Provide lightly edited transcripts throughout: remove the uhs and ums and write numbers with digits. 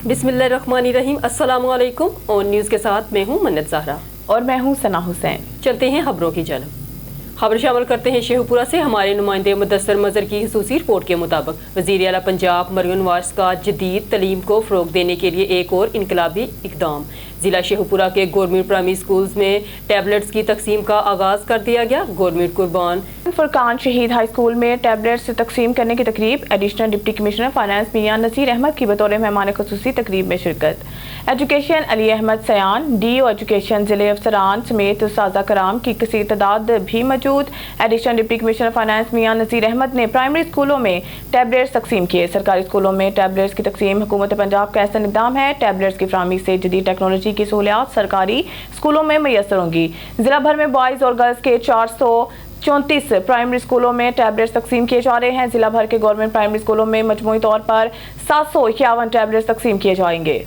बिस्मिल्लाहिर्रहमानिर्रहीम। अस्सलामु अलैकुम। ऑन न्यूज़ के साथ मैं हूं मन्नत ज़हरा और मैं हूं सना हुसैन। चलते हैं खबरों की जानब। खबर शामिल करते हैं शेखुपुरा से। हमारे नुमाइंदे मुदस्सर मज़र की हुसूसी रिपोर्ट के मुताबिक वज़ीर आला पंजाब मरियम नवाज़ का जदीद तलीम को फ़रोग़ देने के लिए एक और इनकलाबी इक़दाम। ज़िला शेखुपुरा के गवर्नमेंट प्राइमरी स्कूल्स में टैबलेट्स की तकसीम का आगाज़ कर दिया गया। गवर्नमेंट कुर्बान फुरकान शहीद हाई स्कूल में टैबलेट्स तकसीम करने की तकरीब। एडिशनल डिप्टी कमिश्नर फाइनेंस मियां नसीर अहमद की बतौर मेहमान खुसूसी तकरीब में शिरकत। एजुकेशन अली अहमद सयान DO एजुकेशन ज़िले अफसरान समेत उस्ताज़ा कराम की कसीर तादाद भी मौजूद। एडिशनल डिप्टी कमिश्नर फाइनेंस मियां नसीर अहमद ने प्राइमरी स्कूलों में टैबलेट्स तकसीम किए। सरकारी स्कूलों में टैबलेट्स की तकसीम हुकूमत पंजाब का ऐसा इक़दाम है। टैबलेट्स की फराहमी से जदीद टेक्नोलॉजी की सहूलियात सरकारी स्कूलों में मैसर होंगी। जिला भर में बॉयज़ और गर्ल्स के 434 प्राइमरी स्कूलों में टैबलेट्स तकसीम किए जा रहे हैं। जिला भर के गवर्नमेंट प्राइमरी स्कूलों में मजमूई तौर पर 751 टैबलेट्स तकसीम किए जाएंगे।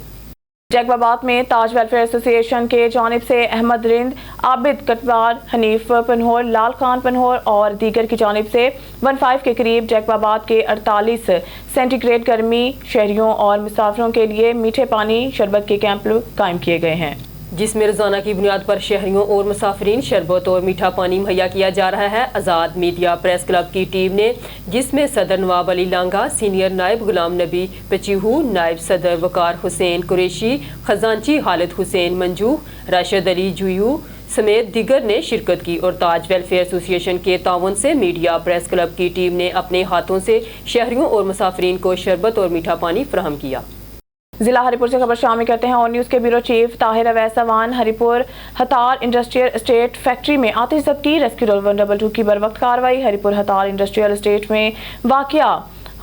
जैकबाबाद में ताज वेलफेयर एसोसिएशन के जानिब से अहमद रिंद, आबिद कटवार, हनीफ पनहोर, लाल खान पनहोर और दीगर की जानिब से 15 के करीब जैकबाबाद के 48 सेंटीग्रेड गर्मी शहरियों और मुसाफिरों के लिए मीठे पानी शरबत के कैंप कायम किए गए हैं, जिसमें रोजाना की बुनियाद पर शहरियों और मुसाफिरीन शरबत और मीठा पानी मुहैया किया जा रहा है। आज़ाद मीडिया प्रेस क्लब की टीम ने, जिसमें सदर नवाब अली लांगा, सीनियर नायब गुलाम नबी पचीहू, नायब सदर वकार हुसैन कुरैशी, खजांची खालिद हुसैन मंजू, राशिद अली जुयू समेत दिगर ने शिरकत की। और ताज वेलफेयर एसोसिएशन के ताउन से मीडिया प्रेस क्लब की टीम ने अपने हाथों से शहरियों और मुसाफिरीन को शरबत और मीठा पानी फराहम किया। जिला हरिपुर से खबर शामिल करते हैं। और न्यूज़ के ब्यूरो चीफ ताहिर अवैस अवान हरिपुर हतार इंडस्ट्रियल एस्टेट फैक्ट्री में आतिश ज़ब्त की। रेस्क्यू रोल 122 की बरवक्त कार्रवाई। हरिपुर हतार इंडस्ट्रियल एस्टेट में वाक़या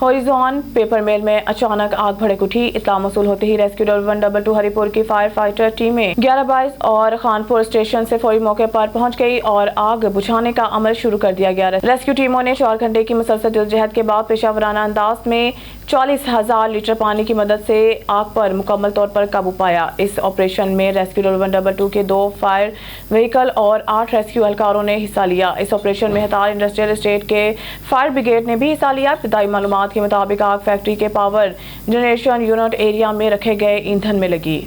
हॉरिजॉन पेपर मिल में अचानक आग भड़क उठी। इत्तला मौसूल होते ही रेस्क्यू रोल 122 हरिपुर की फायर फाइटर टीमें 11/22 और खानपुर स्टेशन से फौरी मौके पर पहुंच गई और आग बुझाने का अमल शुरू कर दिया गया। रेस्क्यू टीमों ने 4 घंटे की मुसलसल जद्दोजहद के बाद पेशावराना अंदाज में 40,000 लीटर पानी की मदद से आग पर मुकम्मल तौर पर काबू पाया। इस ऑपरेशन में रेस्क्यू रोल 122 के 2 फायर व्हीकल और 8 रेस्क्यू एहलकारों ने हिस्सा लिया। इस ऑपरेशन में हतार इंडस्ट्रियल एस्टेट के फायर ब्रिगेड ने भी हिस्सा लिया। इब्तदाई मालूमात के मुताबिक आग फैक्ट्री के पावर जनरेशन यूनिट एरिया में रखे गए ईंधन में लगी।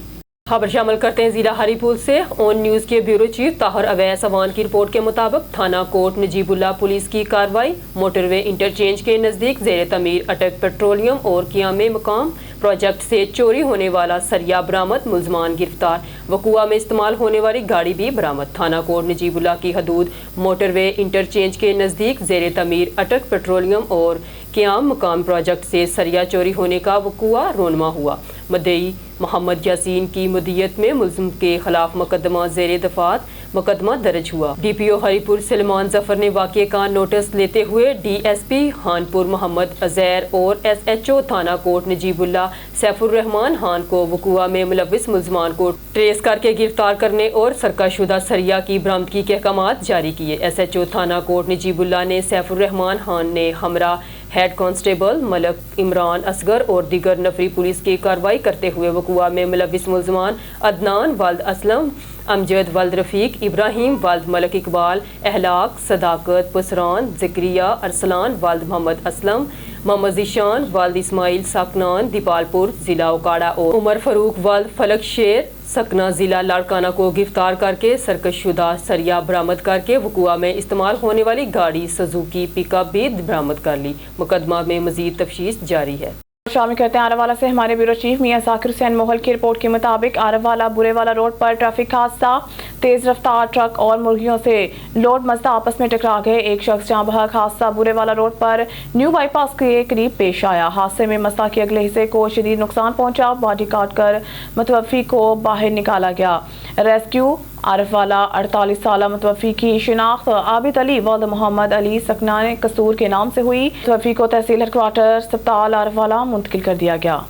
खबर शामिल करते हैं जिला हरिपुर से। ऑन न्यूज़ के ब्यूरो चीफ ताहिर अवैस अवान की रिपोर्ट के मुताबिक थाना कोट नजीबुल्ला पुलिस की कार्रवाई। मोटरवे इंटरचेंज के नज़दीक ज़ेर तमीर अटक पेट्रोलियम और क़याम मकाम प्रोजेक्ट से चोरी होने वाला सरिया बरामद, मुलजमान गिरफ्तार। वकुआ में इस्तेमाल होने वाली गाड़ी भी बरामद। थाना कोट नजीबुल्ला की हदूद मोटरवे इंटरचेंज के नज़दीक ज़ेर तमीर अटक पेट्रोलियम और क़याम मकाम प्रोजेक्ट से सरिया चोरी होने का वकुआ रोनमा हुआ। मुद्दई मोहम्मद यासीन की मुद्दियत में मुल्ज़िम के खिलाफ मुकदमा ज़ेर दफात मुकदमा दर्ज हुआ। DPO हरिपुर सलमान जफर ने वाक़े का नोटिस लेते हुए DSP खानपुर मोहम्मद अज़ैर और SHO थाना कोट नजीबुल्ला सैफुर रहमान खान को वकुआ में मुलविस मुल्ज़मान को ट्रेस करके गिरफ्तार करने और सरकाशुदा सरिया की बरामदगी के अहकामात जारी किए। SHO थाना कोट नजीबुल्ला ने सैफुर रहमान खान ने हमरा हेड कांस्टेबल मलक इमरान असगर और दीगर नफरी पुलिस की कार्रवाई करते हुए वकुआ में मुलविस मुल्ज़मान अदनान वल्द असलम, अमजद वल्द रफ़ीक, इब्राहिम वल्द मलक इकबाल, अहलाक, सदाकत, पुसरान, ज़िक्रिया, अरसलान वल्द मोहम्मद असलम, मोहम्मद ज़ीशान वल्द इस्माइल सकनान दीपालपुर ज़िला उकाड़ा और उमर फ़ारूक वल्द फलक शेर सकना ज़िला लाड़काना को गिरफ्तार करके सरकशुदा सरिया बरामद करके वकुआ में इस्तेमाल होने वाली गाड़ी सुजुकी पिकअप भी बरामद कर ली। मुकदमा में मज़ीद तफ्तीश जारी है। शामिल करते हैं आरवाला से। हमारे ब्यूरो चीफ मियां ज़ाकिर हुसैन मोहल की रिपोर्ट के मुताबिक आरवाला बुरेवाला रोड पर ट्रैफिक हादसा। तेज रफ्तार ट्रक और मुर्गियों से लोड मजदा आपस में टकरा गए। एक शख्स जहां बहक हादसा बुरेवाला रोड पर न्यू बाईपास के करीब पेश आया। हादसे में मजदा के अगले हिस्से को शदीद नुकसान पहुंचा। बॉडी काट कर मुतवफ़ी को बाहर निकाला गया। रेस्क्यू आरफवाला 48 साल मुतवफ़ी की शिनाख्त आबिद अली वल्द मोहम्मद अली सकना कसूर के नाम से हुई। मुतवफ़ी को तहसील हेडक्वार्टर अस्पताल आरफवाला मुंतकिल कर दिया गया।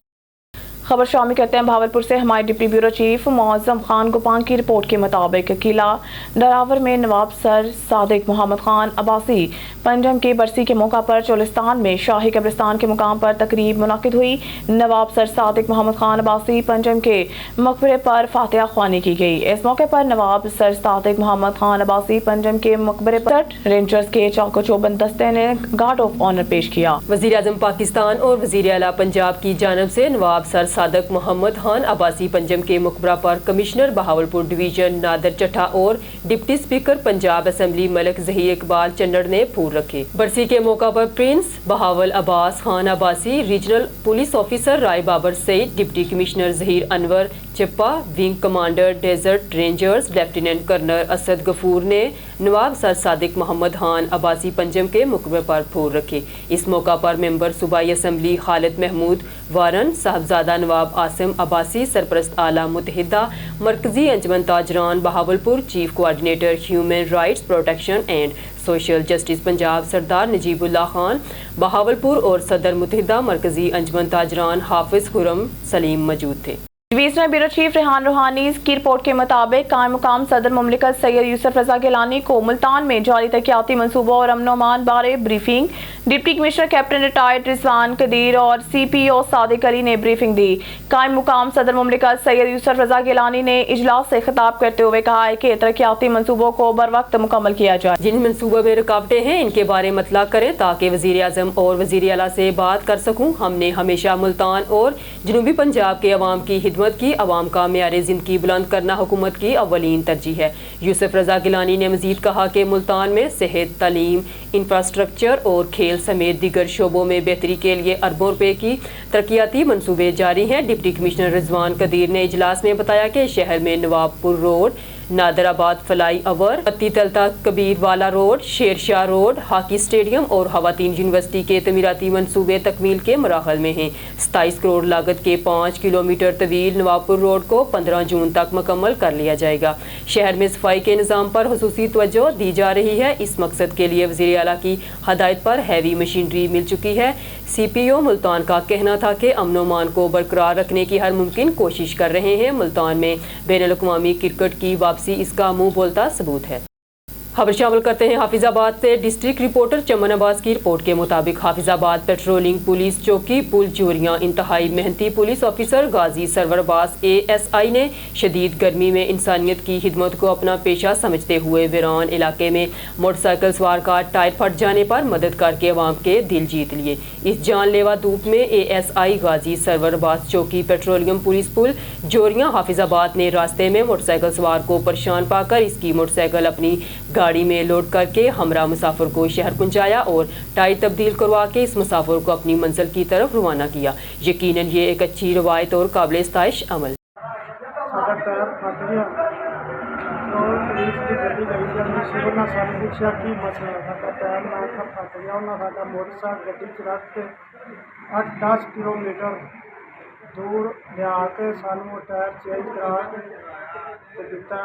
खबर शामिल करते हैं भावलपुर से। हमारे deputy bureau chief Muazzam Khan गुपान की रिपोर्ट के मुताबिक किला डरावर में नवाब सर सादिक मोहम्मद खान अब्बासी पंजम की बरसी के मौका पर चोलिस्तान में शाही कब्रिस्तान के मुकाम पर तकरीब मुनाकिद हुई। नवाब सर सादिक मोहम्मद खान अब्बासी पंजम के मकबरे पर फातिहा ख्वानी की गई। इस मौके पर नवाब सर सादिक मोहम्मद खान अब्बासी पंजम के मकबरे पर रेंजर्स के चाको चौबंद दस्ते ने गार्ड ऑफ ऑनर पेश किया। वज़ीर आज़म पाकिस्तान और वज़ीर आला पंजाब की जानिब से नवाब सर सादक मोहम्मद खान अब्बासी पंजम के मुकबरा पर कमिश्नर बहावलपुर डिवीजन नादर चट्टा और deputy speaker Punjab assembly Malik Zaheer Iqbal Channar ने फूल रखे। बरसी के मौका पर prince Bahawal Abbas Khan Abbasi, regional police officer Rai Babar Saeed, deputy commissioner Zaheer Anwar Chhipa, wing commander desert rangers lieutenant colonel Asad Ghafoor ने नवाब सर सादिक मोहम्मद खान अब्बासी पंजम के मुकबरे पर फूल रखे। इस मौका पर मेंबर सूबाई असम्बली खालिद महमूद वारन, साहबजादा नवाब आसिम अब्बासी, सरपरस्त आला Muttahida Markazi Anjuman Tajiran Bahawalpur, chief coordinator human rights protection and social justice Punjab Sardar Najibullah Khan Bahawalpur और सदर मुत्तहिदा मरकजी अंजमन ताजरान हाफिज खुरम सलीम मौजूद थे। डिवीजनल ब्यूरो चीफ रेहान रूहानी की रिपोर्ट के मुताबिक कायम मुकाम सदर मुमलिकत सैयद यूसुफ रजा गिलानी को मुल्तान में जारी तरक्याती मनसूबों और अमन-ओ-अमान बारे briefing. Deputy commissioner captain retired Rizwan Qadeer और CPO सादिक अली ने ब्रीफिंग दी। कायम मुकाम सदर मुमलिकत सैयद यूसुफ रजा गिलानी ने इजलास से खिताब करते हुए कहा है कि तरक्याती मनसूबों को बर वक्त मुकम्मल किया जाए। जिन मनसूबों में रुकावटें हैं इनके बारे में इत्तला करें ताकि वज़ीर आज़म और वज़ीर आला से बात कर सकूं। हमने हमेशा मुल्तान और जनूबी पंजाब के अवाम की खिदमत की। अवाम का मेयारे ज़िंदगी बुलंद करना हुकूमत की अव्वलीन तरजीह है। यूसुफ रजा गिलानी ने मज़ीद कहा कि मुल्तान में सेहत, तालीम, इंफ्रास्ट्रक्चर और खेल समेत दीगर शोबों में बेहतरी के लिए अरबों रुपए की तरक्याती मनसूबे जारी हैं। डिप्टी कमिश्नर रिजवान कदीर ने इजलास में बताया कि शहर में Nawabpur road, Nadirabad flyover, पत्ती तलता Kabirwala road, Shershah road, hockey stadium और खवातीन यूनिवर्सिटी के तमीराती मनसूबे तकमील के मराहल में हैं। 27 करोड़ लागत के 5 किलोमीटर तवील नवाबपुर रोड को 15 जून तक मुकम्मल कर लिया जाएगा। शहर में सफाई के निज़ाम पर खुसूसी तवज्जो दी जा रही है। इस मकसद के लिए वज़ीर आला की हदायत पर हैवी मशीनरी मिल चुकी है। CPO मुल्तान का कहना था कि अमन-ओ-अमान को बरकरार रखने की हर मुमकिन कोशिश कर रहे हैं। मुल्तान में बैनुल-अक़वामी क्रिकेट की वापसी इसका मुंह बोलता सबूत है। खबर शामिल करते हैं हाफिजाबाद से। डिस्ट्रिक्ट रिपोर्टर चमन अब्बास की रिपोर्ट के मुताबिक हाफिजाबाद पेट्रोलिंग पुलिस चौकी पुल जोरियां इंतहाई मेहनती पुलिस ऑफिसर गाजी सरवर अब्बास ASI ने शदीद गर्मी में इंसानियत की खिदमत को अपना पेशा समझते हुए वीरान इलाके में मोटरसाइकिल सवार का टायर फट जाने पर मदद करके अवाम के दिल जीत लिए। इस जानलेवा धूप में ASI गाजी सरवर अब्बास चौकी पेट्रोलियम पुलिस पुल जोरियां हाफिजाबाद ने रास्ते में मोटरसाइकिल सवार को परेशान पाकर इसकी मोटरसाइकिल अपनी गाड़ी में लोड करके हमरा मुसाफिर को शहर पहुंचाया और टायर तब्दील करवा के इस मुसाफिर को अपनी मंजिल की तरफ रवाना किया। यकीनन ये एक अच्छी रवायत और काबिल इस्ताइश अमल। दूर लिया के सानू टायर चेंज करा के दिता।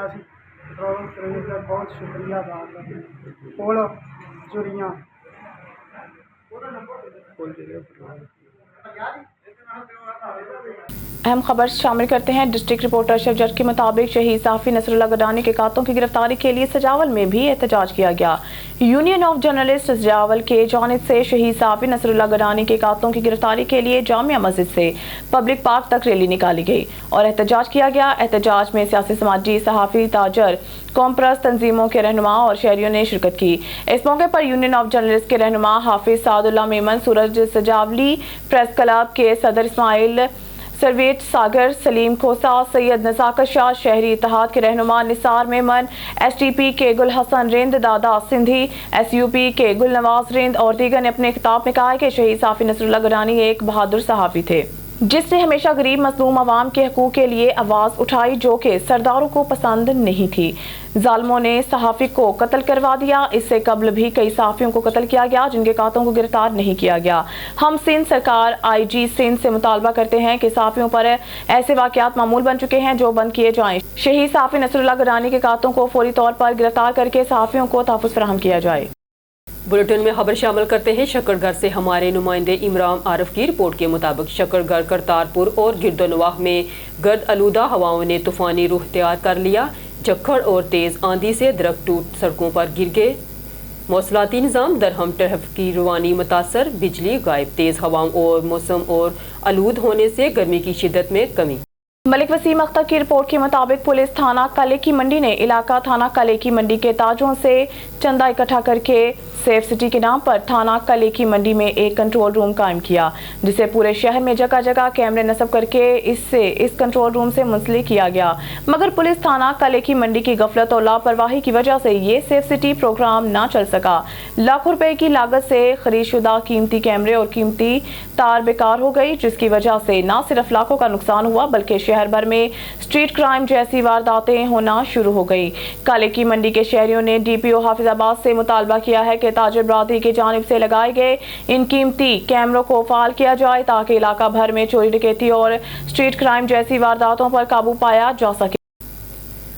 पेट्रोल खरीद का बहुत शुक्रिया अदा पुल जोरियां अहम खबर शामिल करते हैं। डिस्ट्रिक्ट रिपोर्टर अशरफ जट के मुताबिक शहीद सहाफ़ी नसरुल्लाह गडानी के कातों की गिरफ्तारी के लिए सजावल में भी एहतजाज किया गया। यूनियन ऑफ जर्नलिस्ट सजावल के जानिब से शहीद सहाफ़ी नसरुल्लाह गडानी के कातों की गिरफ्तारी के लिए जामिया मस्जिद से पब्लिक पार्क तक रैली निकाली गई और एहतजाज किया गया। एहतजाज में सियासी, समाजी, सहाफ़ी, ताजर, कौम परस्त तंजीमों के रहनुमा और शहरियों ने शिरकत की। इस मौके पर यूनियन ऑफ जर्नलिस्ट के रहनुमा हाफिज सादुल्लाह मेमन, सूरज सजावली, प्रेस क्लब के सदर इस्माइल सरवेट सागर, सलीम खोसा, सैयद नज़ाकत शाह, शहरी इत्तेहाद के रहनुमा निसार मेमन, STP के गुल हसन रिंद, दादा सिंधी, SUP के गुल नवाज रिंद और दीगर ने अपने खिताब में कहा कि शहीद सहाफ़ी नसरुल्लाह गडानी एक बहादुर सहाफ़ी थे जिसने हमेशा गरीब मजलूम अवाम के हकूक़ के लिए आवाज़ उठाई, जो कि सरदारों को पसंद नहीं थी। जालिमों ने सहाफ़ी को कत्ल करवा दिया। इससे कबल भी कई सहाफ़ियों को कत्ल किया गया जिनके कातों को गिरफ्तार नहीं किया गया। हम सिंध सरकार IG सिंध से मुतालबा करते हैं कि सहाफ़ियों पर ऐसे वाक़यात मामूल बन चुके हैं जो बंद किए जाएँ। शहीद सहाफ़ी नसरुल्लाह गडानी के कातों को फौरी तौर पर गिरफ्तार करके सहाफ़ियों को तहफ़्फ़ुज़ फराहम किया जाए। बुलेटिन में खबर शामिल करते हैं। शक्करगढ़ से हमारे नुमाइंदे इमरान आरिफ की रिपोर्ट के मुताबिक शक्करगढ़, करतारपुर और गिरदोनवाह में गर्द आलूदा हवाओं ने तूफानी रुख इख्तियार कर लिया। झक्खड़ और तेज़ आंधी से दरख्त टूट सड़कों पर गिर गए। मौसलाती निज़ाम दरहम ट्रैफिक की रवानी मुतासर, बिजली गायब। तेज़ हवाओं और मौसम और आलूद होने से गर्मी की शिद्दत में कमी। मलिक वसीम अख्तर की रिपोर्ट के मुताबिक पुलिस थाना काले की मंडी ने इलाका थाना काले की मंडी के ताजों से चंदा इकट्ठा करके सेफ सिटी के नाम पर थाना कले की मंडी में एक कंट्रोल रूम कायम किया, जिसे पूरे शहर में जगह जगह कैमरे नस्ब करके इस कंट्रोल रूम से मुंसलिक किया गया। मगर पुलिस थाना कले की मंडी की गफलत और लापरवाही की वजह से ये सेफ सिटी प्रोग्राम ना चल सका। लाखों रुपए की लागत से खरीदशुदा कीमती कैमरे और कीमती तार बेकार हो गई, जिसकी वजह से न सिर्फ लाखों का नुकसान हुआ बल्कि शहर भर में स्ट्रीट क्राइम जैसी वारदातें होना शुरू हो गई। काले की मंडी के शहरियों ने डीपीओ हाफिजाबाद से मुतालबा किया है कि ताजिर बरादरी की जानिब से लगाए गए इन कीमती कैमरों को फाल किया जाए ताकि इलाका भर में चोरी डकैती और स्ट्रीट क्राइम जैसी वारदातों पर काबू पाया जा सके।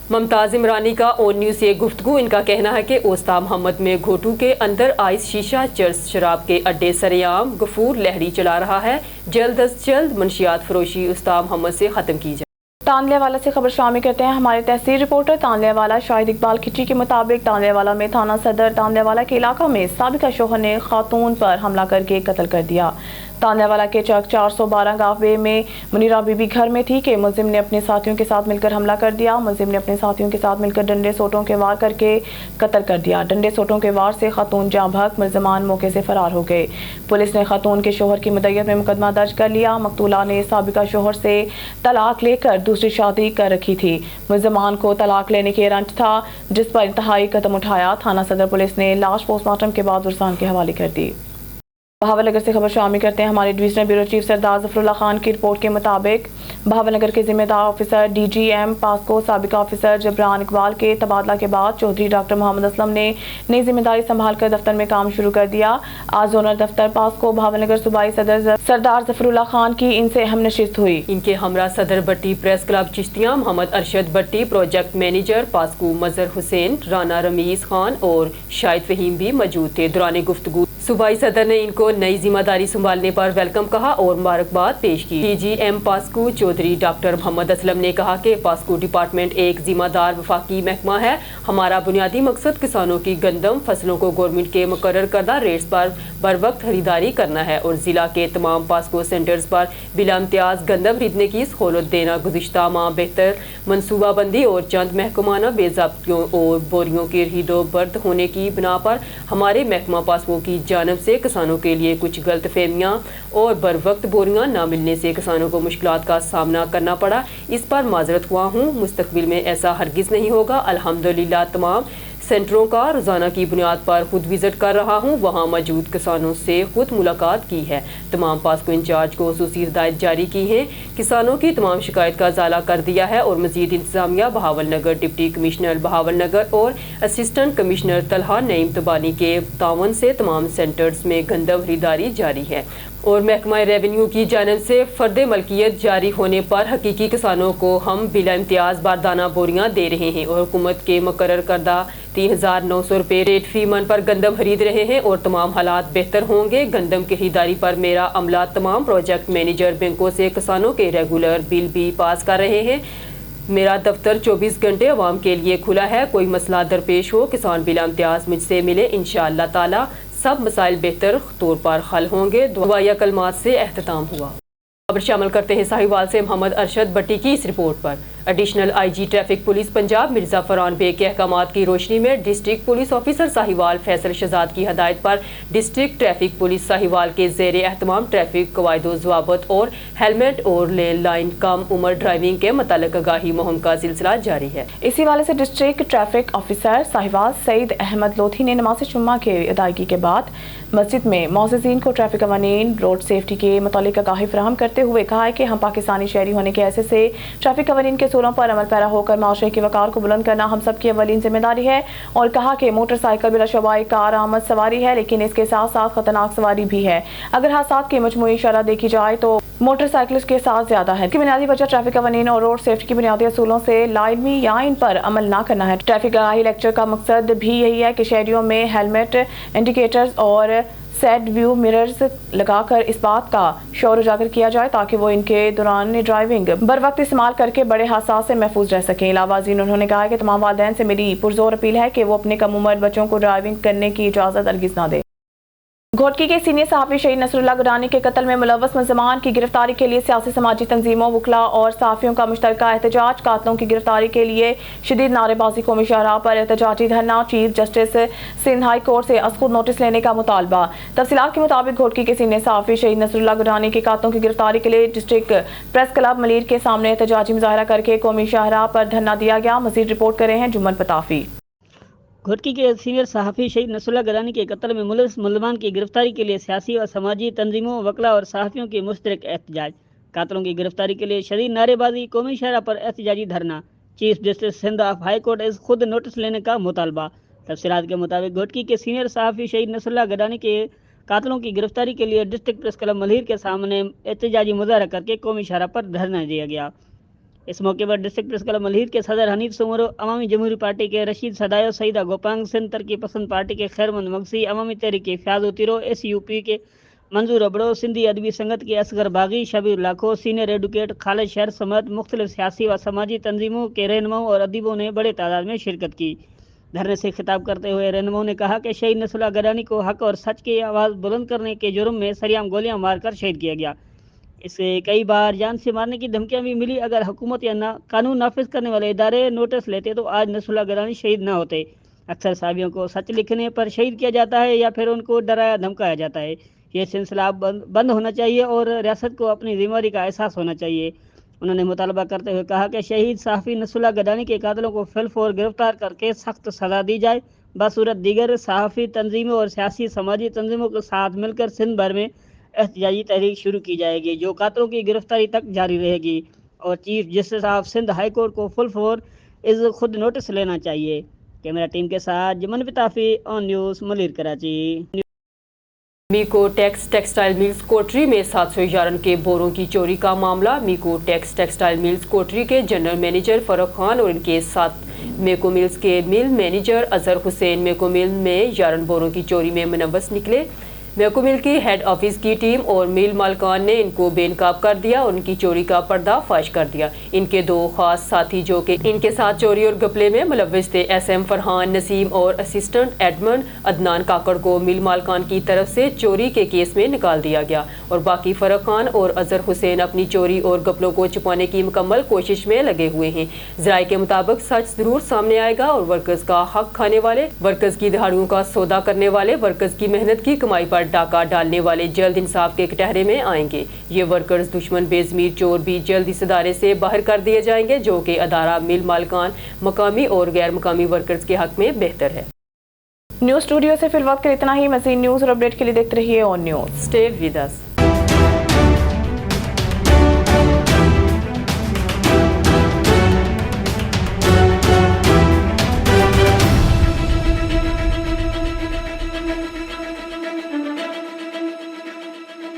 मुमताज इमरानी का ऑन न्यूज़ से गुफ्तगू। इनका कहना है कि ओस्ता मोहम्मद में घोटू के अंदर आइस शीशा चर्स शराब के अड्डे सरेआम गफूर लहरी चला रहा है। जल्द अज जल्द मंशियात फरोशी ओस्ता मोहम्मद से ख़त्म की जाए। तांदलेवाला से खबर शामिल करते हैं हमारे तहसील रिपोर्टर तांदलेवाला शाहिद इकबाल खिची के मुताबिक तांदलेवाला में थाना सदर तांदलेवाला के इलाका में साबिका शोहर ने खातून पर हमला करके कत्ल कर दिया। तांदलेवाला के चक 412 गांव में मुनीरा बीबी घर में थी कि मुलजिम ने अपने साथियों के साथ मिलकर हमला कर दिया। मुलजिम ने अपने साथियों के साथ मिलकर डंडे सोटों के वार करके कत्ल कर दिया। डंडे सोटों के वार से खातून जाँ भग मुलजमान मौके से फरार हो गए। पुलिस ने खातून के शोहर की मुद्दत में मुकदमा दर्ज कर लिया। मकतूला ने साबिका शोहर से तलाक लेकर दूसरी शादी कर रखी थी। मुलजमान को तलाक लेने के रंज था, जिस पर इंतहाई कदम उठाया। थाना सदर पुलिस ने लाश पोस्टमार्टम के बाद वरसान के हवाले कर दी। बहावलनगर से खबर शामिल करते हैं हमारे divisional bureau chief Sardar Zafarullah Khan की रिपोर्ट के मुताबिक बहावलनगर के जिम्मेदार ऑफिसर डीजीएम पास्को साबिका ऑफिसर जबरान इकबाल के तबादला के बाद चौधरी डॉक्टर मोहम्मद असलम ने नई जिम्मेदारी संभाल कर दफ्तर में काम शुरू कर दिया। आज जोनल दफ्तर पास्को बहावलनगर सूबाई सदर सरदार जफरुल्लाह खान की इनसे अहम नशिस्त हुई। इनके हमरा सदर बट्टी प्रेस क्लब चिश्तियाँ, मोहम्मद अरशद बट्टी प्रोजेक्ट मैनेजर पास्को, मजहर हुसैन, राना रमीज खान और शाहिद फहीम भी मौजूद थे। दौरान गुफ्तगू सूबाई सदर ने इनको नई जिम्मेदारी संभालने पर वेलकम कहा और मुबारकबाद पेश की। डीजीएम पास्को चौधरी डॉक्टर मोहम्मद असलम ने कहा कि पास्को डिपार्टमेंट एक जिम्मेदार वफाकी महकमा है। हमारा बुनियादी मकसद किसानों की गंदम फसलों को गवर्नमेंट के मुकर्रर करदा रेट्स पर बर वक्त खरीदारी करना है और जिला के तमाम पास्को सेंटर्स पर बिला इम्तियाज गंदम खरीदने की सहूलत देना। गुज़िश्ता माह बेहतर मनसूबाबंदी और चंद महकमाना बेज़ाब्तियों और बोरियों के रहीदो बर्द होने की बिना पर हमारे महकमा पास्को की जानब से किसानों के लिए कुछ गलतफहमियां और बर वक्त बोरियां न मिलने से किसानों को मुश्किलात का सामना करना पड़ा। इस पर माजरत हुआ हूँ। मुस्तकबिल में ऐसा हरगिज़ नहीं होगा। अल्हम्दुलिल्लाह तमाम सेंटरों का रोज़ाना की बुनियाद पर खुद विज़िट कर रहा हूँ, वहाँ मौजूद किसानों से खुद मुलाकात की है। तमाम पास्को इंचार्ज को खुसूसी हिदायत जारी की है। किसानों की तमाम शिकायत का इजाला कर दिया है और मज़ीद इंतज़ामिया बहावलनगर, डिप्टी कमिश्नर बहावलनगर और असिस्टेंट कमिश्नर तलहा नईम तबानी के तावन से तमाम सेंटर्स में गंदम खरीदारी जारी है और महकमा रेवेन्यू की जानिब से फ़र्द मलकियत जारी होने पर हकीकी किसानों को हम बिला इम्तियाज़ बारदाना बोरियां दे रहे हैं और हुकूमत के मुकर्रर करदा 3,900 रुपये रेट फी मन पर गंदम खरीद रहे हैं और तमाम हालात बेहतर होंगे। गंदम की खरीदारी पर मेरा अमला तमाम प्रोजेक्ट मैनेजर बैंकों से किसानों के रेगुलर बिल भी पास कर रहे हैं। मेरा दफ्तर 24 घंटे अवाम के लिए खुला है। कोई मसला दरपेश हो, किसान बिला इम्तियाज़ मुझसे मिले, इंशाअल्लाह ताला सब मसाइल बेहतर तौर पर हल होंगे। दुआ या कलमात से एहतताम हुआ। खबर शामिल करते हैं साहिवाल से मोहम्मद अरशद बट्टी की इस रिपोर्ट पर। Additional IG traffic police Punjab Mirza Farhan Baig के अहकामात की रोशनी में district police officer Sahiwal Faisal Shahzad की हदायत पर डिस्ट्रिक्ट ट्रैफिक पुलिस साहिवाल के ज़ेरे एहतमाम ट्रैफिक कवायदो ज़वाबत और हेलमेट और लेन लाइन कम उम्र ड्राइविंग के मुतालिक आगाही मुहिम का सिलसिला जारी है। इसी वाले से district traffic officer Sahiwal Saeed Ahmed Lodhi ने नमाज जुम्मा के अदायगी के बाद मस्जिद में मोअज़्ज़िन को ट्रैफिक कवानीन रोड सेफ्टी के मुतालिक आगाही फराहम करते हुए कहा है कि हम पाकिस्तानी शहरी होने के ऐसे से ट्रैफिक कवानीन के असूलों पर अमल पैरा होकर माशरे की वकार को बुलंद करना हम सब की अवलीन जिम्मेदारी है और कहा कि मोटरसाइकिल बिलाशुबा कार आमद सवारी है, लेकिन इसके साथ साथ खतरनाक सवारी भी है। अगर हादसात की मजमूई शरह देखी जाए तो मोटरसाइकिलिस्ट के साथ ज्यादा है। इसकी बुनियादी वजह ट्रैफिक कवानीन और रोड सेफ्टी की बुनियादी असूलों से लाजमी या इन पर अमल न करना है। ट्रैफिक आगाही लेक्चर का मकसद भी यही है कि शहरियों में हेलमेट, इंडिकेटर्स और साइड व्यू मिरर्स लगाकर इस बात का शौर उजागर किया जाए ताकि वो इनके दौरान ड्राइविंग बर वक्त इस्तेमाल करके बड़े हादसा से महफूज रह सकें। इलावाज़ीन उन्होंने कहा कि तमाम वालिदैन से मेरी पुरजोर अपील है कि वो अपने कम उम्र बच्चों को ड्राइविंग करने की इजाज़त हरगिज़ ना दें। घोटकी के सीनियर सहाफ़ी शहीद नसरुल्लाह गुरानी के कत्ल में मुलव्वस मुल्ज़मान की गिरफ्तारी के लिए सियासी समाजी तंजीमों, वकला और सहाफ़ियों का मुश्तरका एहतजाज। कातलों की गिरफ्तारी के लिए शदीद नारेबाजी, कौमी शाहराह पर एहतजाजी धरना, chief justice Sindh high court से अज़ खुद नोटिस लेने का मुतालबा। तफसीलात के मुताबिक घोटकी के सीनियर सहाफ़ी शहीद नसरुल्लाह गुरानी के कातलों की गिरफ्तारी के लिए डिस्ट्रिक्ट प्रेस क्लब मलीर के सामने एहतजाजी मुजाहरा करके कौमी शाहराह पर धरना दिया गया। मज़ीद रिपोर्ट कर रहे हैं जुम्मन पताफी। घोटकी के सीनियर सहाफ़ी शहीद नसरुल्लाह गुरानी के कत्ल में मुलव्वस मुल्ज़मान की गिरफ्तारी के लिए सियासी और समाजी तंजीमों, वकला और सहाफ़ियों के मुश्तरक एहतजाज। कातलों की गिरफ्तारी के लिए शदीद नारेबाजी, कौमी शाहराह पर एहतजाजी धरना, chief justice Sindh high court से खुद नोटिस लेने का मुतालबा। तफसीलात के मुताबिक घोटकी के सीनियर सहाफ़ी शहीद नसरुल्लाह गुरानी के कातलों की गिरफ्तारी के लिए डिस्ट्रिक्ट प्रेस क्लब मलीर के सामने एहतजाजी मुजाहरा करके कौमी शाहराह पर धरना दिया गया। इस मौके पर डिस्ट्रिक्ट प्रेस क्लब मलीर के सदर हनीफ सुमरो, अवामी जमहूरी पार्टी के रशीद सदायो, सईदा गोपांग, सिंध तरक्की पसंद पार्टी के खैरमंद मगसी, अवामी तहरीक के फ्याज तिरो, SUP के मंजूर अबड़ो, सिंधी अदबी संगत के असगर बागी, शबीर लाखो, सीनियर एडवोकेट खालिद शहर समेत मुख्तलिफ सियासी व समाजी तंजीमों के रहनुमाओं और अदीबों ने बड़े तादाद में शिरकत की। धरने से खिताब करते हुए रहनुमाओं ने कहा कि शहीद नसरुल्लाह गुरानी को हक और सच की आवाज़ बुलंद करने के जुर्म में सरेआम गोलियां मारकर शहीद किया गया। इसे कई बार जान से मारने की धमकियां भी मिली। अगर हुकूमत या कानून नाफिज करने वाले इदारे नोटिस लेते तो आज नसरुल्लाह गुरानी शहीद न होते। अक्सर साहबियों को सच लिखने पर शहीद किया जाता है या फिर उनको डराया धमकाया जाता है। ये सिलसिला बंद होना चाहिए और रियासत को अपनी जिम्मेदारी का एहसास होना चाहिए। उन्होंने मुतालबा करते हुए कहा कि शहीद सहाफ़ी नसरुल्लाह गुरानी के कातलों को फिलफौर गिरफ्तार करके सख्त सज़ा दी जाए। बसूरत दीगर सहाफ़ी तंजीमों और सियासी समाजी तंजीमों के साथ मिलकर सिंध भर में एहतजाजी तहरीक शुरू की जाएगी जो कातलों की गिरफ्तारी तक जारी रहेगी और chief justice of Sindh high court को फुल फॉर इस खुद नोटिस लेना चाहिए। कैमरा टीम के साथ जुम्मन पताफी, ऑन न्यूज़, मलीर, कराची। मीको टैक्स टेक्सटाइल मिल्स कोटरी में 711 के बोरों की चोरी का मामला। मीको टैक्स टेक्सटाइल मिल्स कोटरी के जनरल मैनेजर फरूक खान और इनके साथ मेको मिल्स के मिल मैनेजर अजहर हुसैन मेको मिल में 11 बोरों की चोरी में मुलव्वस निकले। मेको मिल की हेड ऑफिस की टीम और मिल मालकान ने इनको बेनकाब कर दिया और उनकी चोरी का पर्दाफाश कर दिया। इनके दो खास साथी जो कि इनके साथ चोरी और घपले में मुलव्वस थे, SM फरहान नसीम और असिस्टेंट एडमन अदनान काकड़ को मिल मालकान की तरफ से चोरी के केस में निकाल दिया गया और बाकी फरूक खान और अजहर हुसैन अपनी चोरी और घपलों को छुपाने की मुकम्मल कोशिश में लगे हुए हैं। ज़राए के मुताबिक सच जरूर सामने आएगा और वर्कर्स का हक खाने वाले, वर्कर्स की दिहाड़ियों का सौदा करने वाले, वर्कर्स की मेहनत की कमाई पर डाका डालने वाले जल्द इंसाफ के कटहरे में आएंगे। ये वर्कर्स दुश्मन बेज़मीर चोर भी जल्द इस अदारे से बाहर कर दिए जाएंगे जो कि अदारा मिल मालकान, मकामी और गैर मकामी वर्कर्स के हक में बेहतर है। न्यूज़ स्टूडियो से फिल वक्त इतना ही। मज़ीद न्यूज़ और अपडेट के लिए देखते रहिए on news. Stay with us.